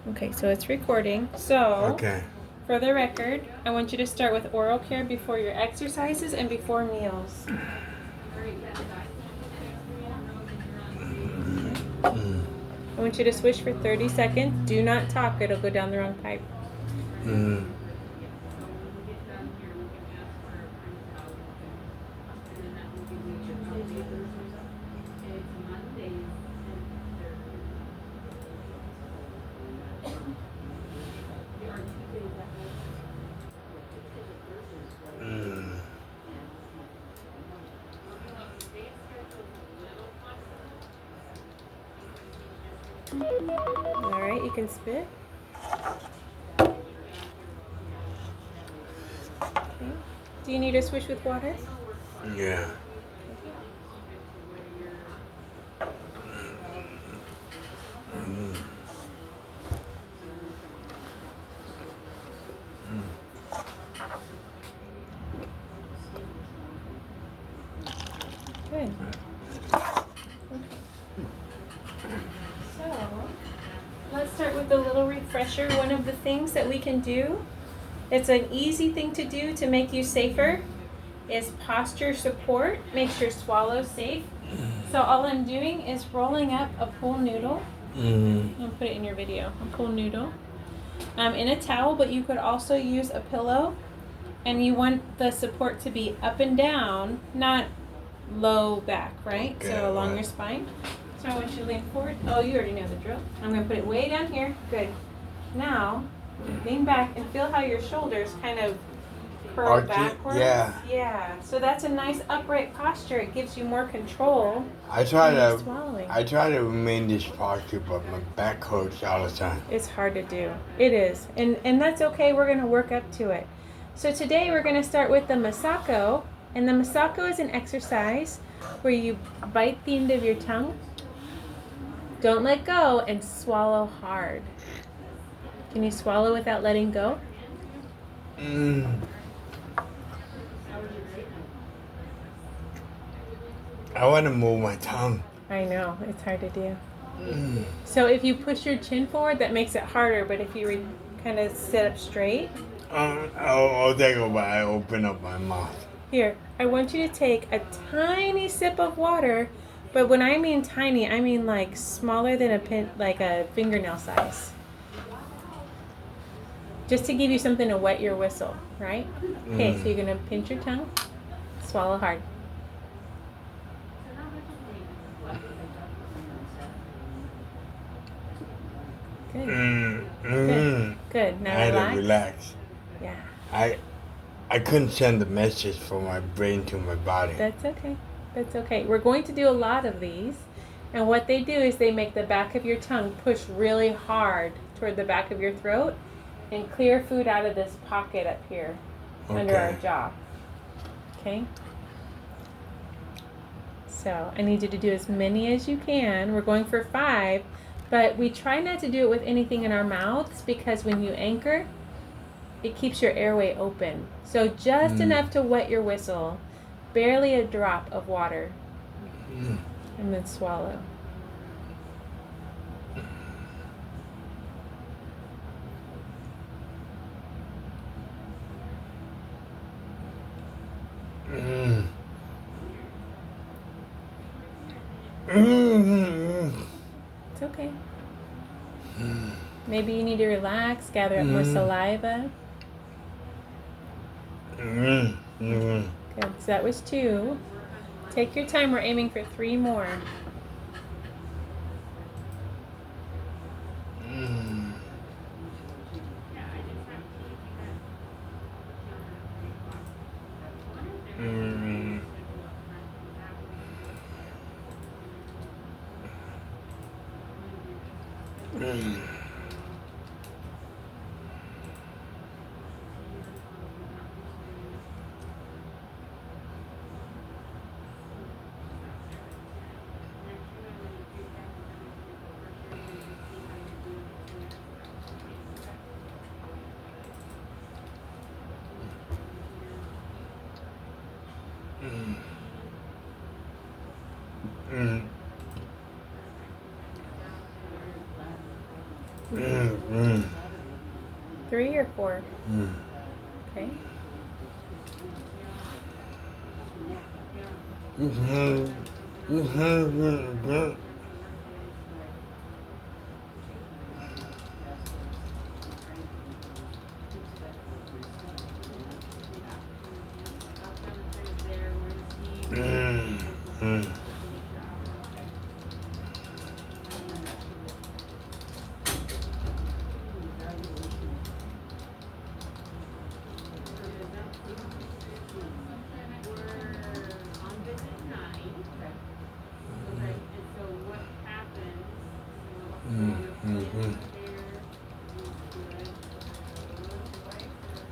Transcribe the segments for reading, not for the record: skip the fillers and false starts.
Okay, so it's recording. So, Okay. for the record, I want you to start with oral care before your exercises and before meals. I want you to swish for 30 seconds. Do not talk, it'll go down the wrong pipe. Mm. Mm. Alright, you can spit. Okay. Do you need a swish with water? Yeah. Mm. Good. So, let's start with a little refresher. One of the things that we can do, it's an easy thing to do to make you safer, is posture support. Makes your swallow safe. So all I'm doing is rolling up a pool noodle. Mm. I'll put it in your video. A pool noodle. In a towel, but you could also use a pillow. And you want the support to be up and down, not low back, right? Okay, So along right. your spine. So I want you to lean forward. Oh, you already know the drill. I'm going to put it way down here. Good. Now, lean back and feel how your shoulders kind of curl Archie, backwards. yeah. Yeah. So that's a nice upright posture. It gives you more control I try when you're to swallowing. remain this posture, but my back hurts all the time. It's hard to do. It is. And that's okay. We're going to work up to it. So today we're going to start with the Masako. And the Masako is an exercise where you bite the end of your tongue, don't let go, and swallow hard. Can you swallow without letting go? Mm. I want to move my tongue. I know. It's hard to do. Mm. So if you push your chin forward, that makes it harder. But if you kind of sit up straight. I'll take a while. I open up my mouth. Here, I want you to take a tiny sip of water, but when I mean tiny, I mean like smaller than a pin, like a fingernail size. Just to give you something to wet your whistle, right? Okay, so you're gonna pinch your tongue, swallow hard. Good. Good. Good. Now I had relax. to relax. Yeah. I couldn't send the message from my brain to my body. That's okay. That's okay. We're going to do a lot of these. And what they do is they make the back of your tongue push really hard toward the back of your throat and clear food out of this pocket up here under our jaw. Okay? So I need you to do as many as you can. We're going for 5, but we try not to do it with anything in our mouths because when you anchor, it keeps your airway open. So just enough to wet your whistle, barely a drop of water, and then swallow. It's okay. Maybe you need to relax, gather up more saliva. Good. So that was 2. Take your time. We're aiming for 3 more. Mm. 3 or 4? Mm. Okay. Mhm. Mhm. Mhm.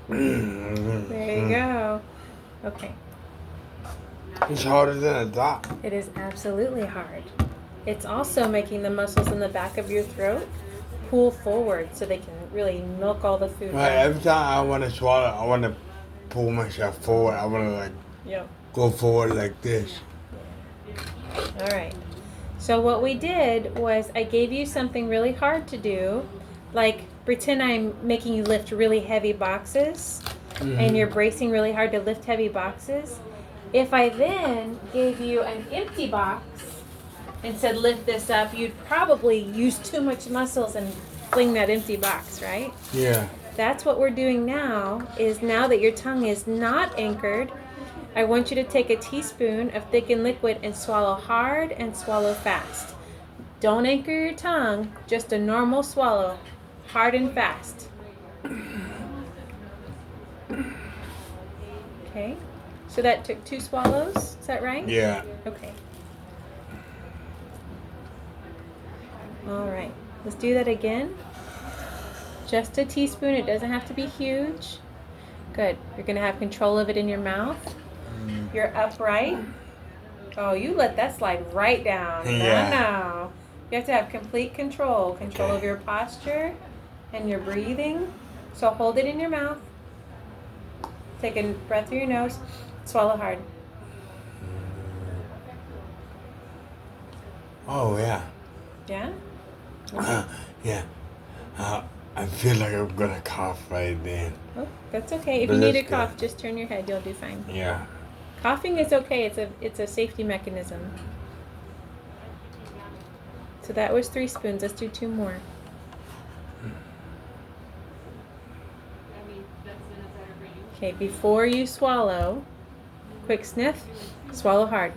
Mhm. There you go. Okay. It's harder than I thought. It is absolutely hard. It's also making the muscles in the back of your throat pull forward so they can really milk all the food Right, down. every time I want to swallow, I want to pull myself forward. I want to like Yep. go forward like this. All right. So what we did was I gave you something really hard to do, like pretend I'm making you lift really heavy boxes and you're bracing really hard to lift heavy boxes. If I then gave you an empty box and said lift this up, you'd probably use too much muscles and fling that empty box, right? Yeah. That's what we're doing now, is now that your tongue is not anchored, I want you to take a teaspoon of thickened liquid and swallow hard and swallow fast. Don't anchor your tongue, just a normal swallow, hard and fast. Okay, so that took 2 swallows, is that right? Yeah. Okay. All right, let's do that again. Just a teaspoon, it doesn't have to be huge. Good, you're gonna have control of it in your mouth. You're upright. Oh, you let that slide right down. Yeah. No. You have to have complete control. Control Okay. of your posture and your breathing. So hold it in your mouth. Take a breath through your nose. Swallow hard. Oh yeah. Yeah? Yeah. I feel like I'm gonna cough right then. Oh, that's okay. If But you need to that's cough, good. just turn your head. You'll do fine. Yeah. Coughing is okay. It's a safety mechanism. So that was 3 spoons. Let's do 2 more. Okay, before you swallow, quick sniff, swallow hard.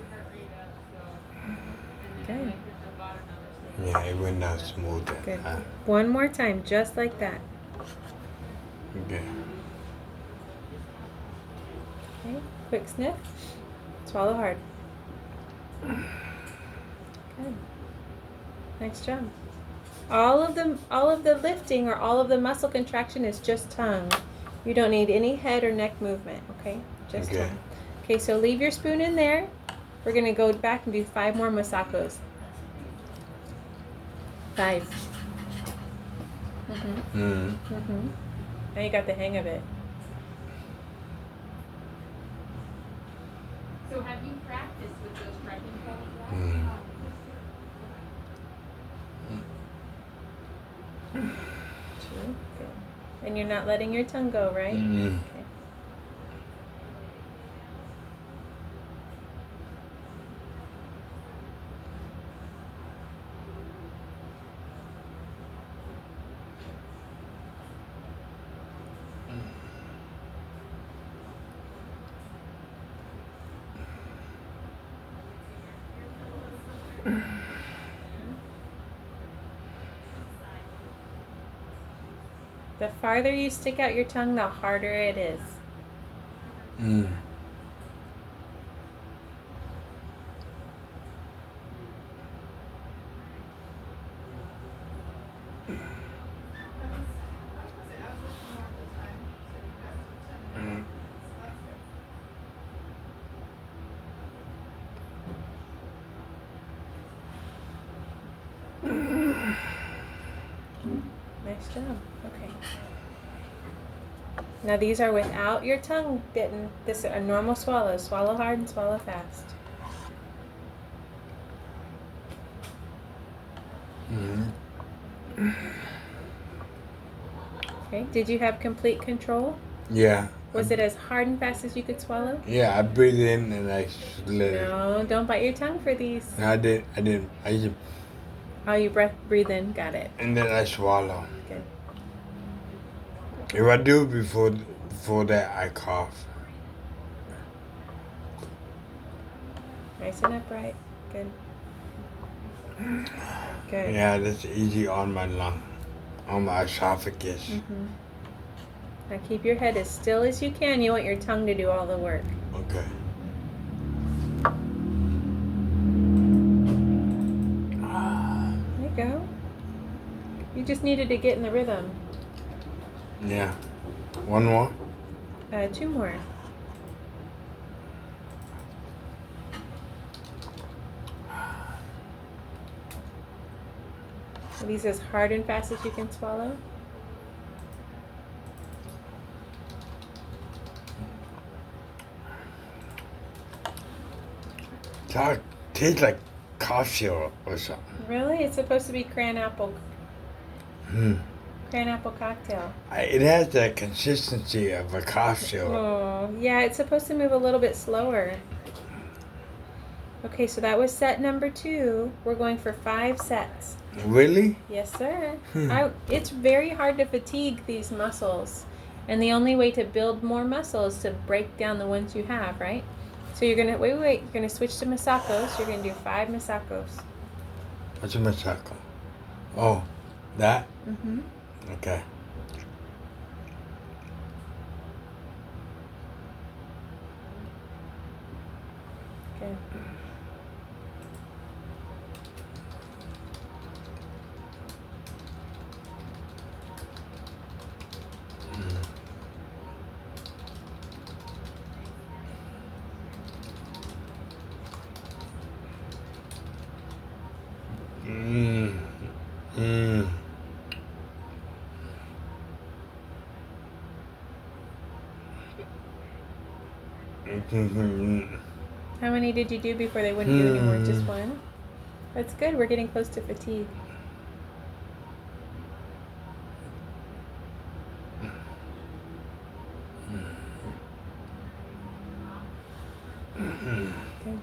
Good. Yeah, it went down smooth. Good. One more time, just like that. Okay. Okay, quick sniff, swallow hard. Good. Nice job. All of the lifting or all of the muscle contraction is just tongue. You don't need any head or neck movement, okay? Just Okay. tongue. Okay, so leave your spoon in there. We're gonna go back and do 5 more masacos. 5. Now you got the hang of it. So have you practiced with those striking poses? Mm. Two. Good. And you're not letting your tongue go, right? Mm. Okay. The farther you stick out your tongue, the harder it is. Mm. Nice job. Okay. Now these are without your tongue bitten. This is a normal swallow. Swallow hard and swallow fast. Mm. Okay. Did you have complete control? Yeah. Was it as hard and fast as you could swallow? Yeah, I breathe in and I let it. No, don't bite your tongue for these. No, I didn't. I just, Oh, you breathe in. Got it. and then I swallow. Good. If I do before that, I cough. Nice and upright. Good. Good. Yeah, that's easy on my lung, on my esophagus. Mm-hmm. Now keep your head as still as you can. You want your tongue to do all the work. Okay. There you go. You just needed to get in the rhythm. Yeah. One more. 2 more. Are these as hard and fast as you can swallow? It tastes like cough syrup or something. Really? It's supposed to be cran apple Hmm. cocktail. It has the consistency of a cough syrup. Oh, yeah, it's supposed to move a little bit slower. Okay, so that was set number 2. We're going for 5 sets. Really? Yes, sir. Hmm. It's very hard to fatigue these muscles. And the only way to build more muscle is to break down the ones you have, right? So you're going to, wait. You're going to switch to Masakos. You're going to do 5 Masakos. What's a masaco? Oh, that? Mm-hmm. Okay. Good. Mm. Mm. Mm. How many did you do before they wouldn't do anymore? Just 1? That's good. We're getting close to fatigue. Good.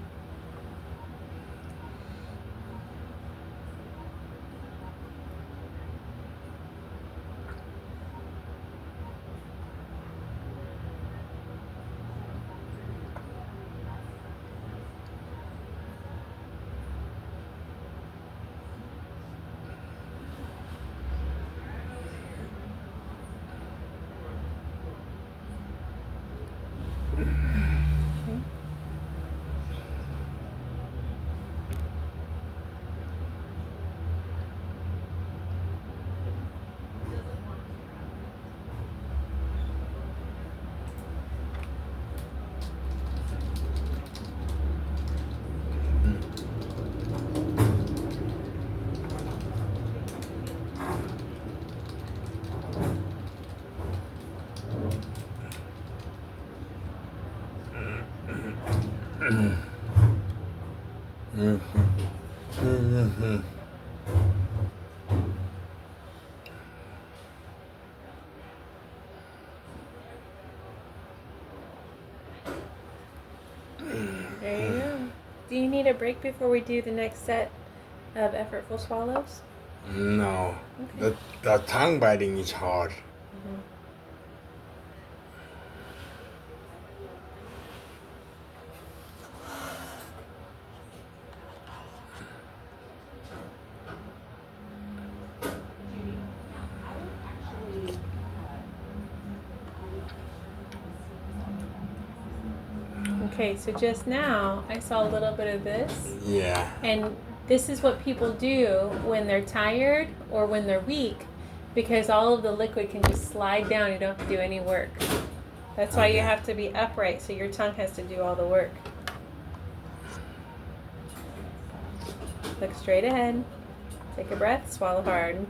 Okay. There you go. Do you need a break before we do the next set of effortful swallows? No. Okay. The tongue biting is hard. Mhm. Okay, so just now I saw a little bit of this, Yeah. and this is what people do when they're tired or when they're weak, because all of the liquid can just slide down. You don't have to do any work. That's why you Okay. have to be upright, so your tongue has to do all the work. Look straight ahead. Take a breath, swallow hard.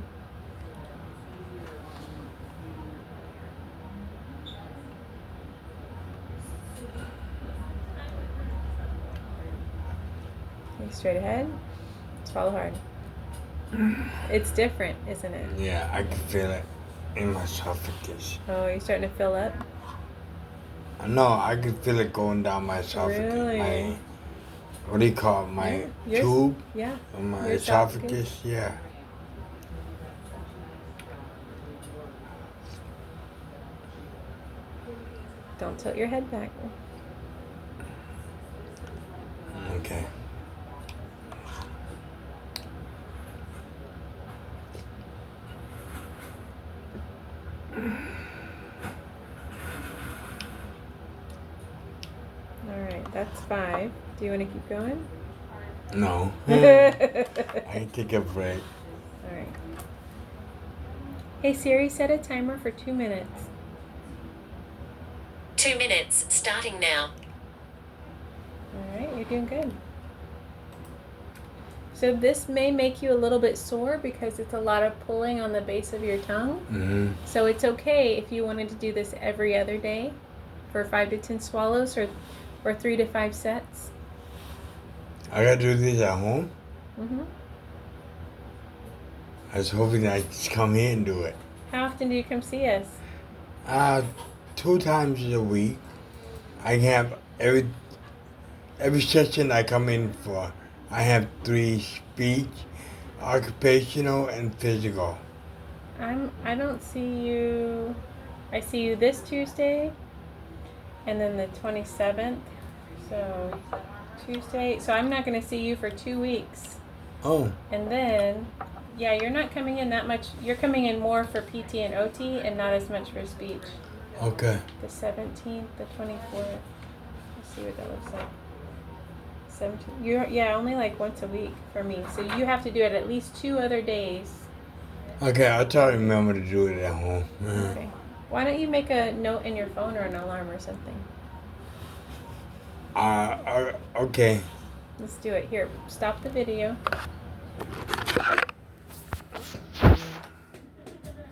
Look straight ahead, swallow hard. It's different, isn't it? Yeah, I can feel it. in my esophagus. Oh, you're starting to fill up? No, I can feel it going down my esophagus. Really? My, what do you call it? My Yours- tube? Yeah. My Your esophagus? Yeah. Don't tilt your head back. Okay. All right, that's 5. Do you want to keep going? No. All I can take a break. right. Hey Siri, set a timer for 2 minutes. 2 minutes, starting now. All right, you're doing good. So this may make you a little bit sore because it's a lot of pulling on the base of your tongue. Mm-hmm. So it's okay if you wanted to do this every other day for 5 to 10 swallows or 3 to 5 sets. I gotta do this at home. Mm-hmm. I was hoping I'd just come here and do it. How often do you come see us? 2 times a week. I have every session I come in for. I have 3: speech, occupational, and physical. I don't see you. I see you this Tuesday, and then the 27th. So Tuesday. So I'm not going to see you for 2 weeks, Oh, and then yeah, you're not coming in that much. You're coming in more for PT and OT, and not as much for speech. okay. The 17th, the 24th. Let's see what that looks like. 17th. You're only like once a week for me. So you have to do it at least 2 other days. Okay, I'll try to remember to do it at home. Okay. Why don't you make a note in your phone or an alarm or something? Okay. Let's do it. Here, stop the video.